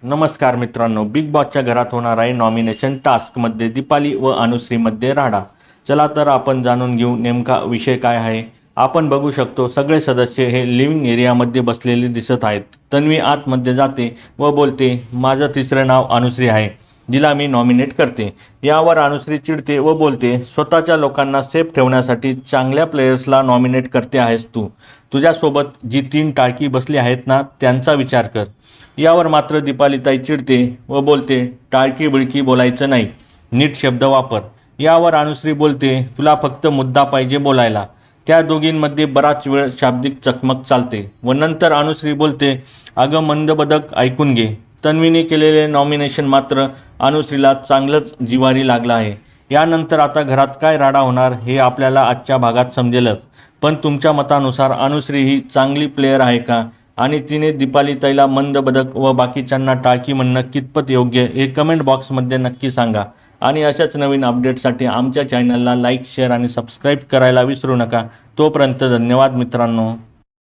नमस्कार मित्रांनो, बिग बॉसच्या घरात होणार आहे नॉमिनेशन टास्कमध्ये दीपाली व अनुश्रीमध्ये राडा. चला तर आपण जाणून घेऊ नेमका विषय काय आहे. आपण बघू शकतो सगळे सदस्य हे लिव्हिंग एरियामध्ये बसलेले दिसत आहेत. तन्वी आतमध्ये जाते व बोलते, माझं तिसरं नाव अनुश्री आहे, जिला मी नॉमिनेट करते. यावर अनुश्री चिडते व बोलते, स्वतःच्या लोकांना सेफ ठेवण्यासाठी चांगल्या प्लेयर्सला नॉमिनेट करते आहेस तू. तुझ्यासोबत जी 3 टाळकी बसली आहेत ना, त्यांचा विचार कर. यावर मात्र दीपालीताई चिडते व बोलते, टाळकी बिळकी बोलायचं नाही, नीट शब्द वापर. यावर अनुश्री बोलते, तुला फक्त मुद्दा पाहिजे बोलायला. त्या दोघींमध्ये बराच वेळ शाब्दिक चकमक चालते व नंतर अनुश्री बोलते, अगं मंदबदक ऐकून घे. तन्वीने केलेले नॉमिनेशन मात्र अनुश्रीला चांगलंच जिवारी लागलं आहे. यानंतर आता घरात काय राडा होणार हे आपल्याला आजच्या भागात समजेलच. पण तुमच्या मतानुसार अनुश्री ही चांगली प्लेयर आहे का? आणि तिने दीपालीताईला मंदबदक व बाकीच्यांना टाळकी म्हणणं कितपत योग्य हे कमेंट बॉक्समध्ये नक्की सांगा. आणि अशाच नवीन अपडेट्ससाठी आमच्या चॅनलला लाईक, शेअर आणि सबस्क्राईब करायला विसरू नका. तोपर्यंत धन्यवाद मित्रांनो.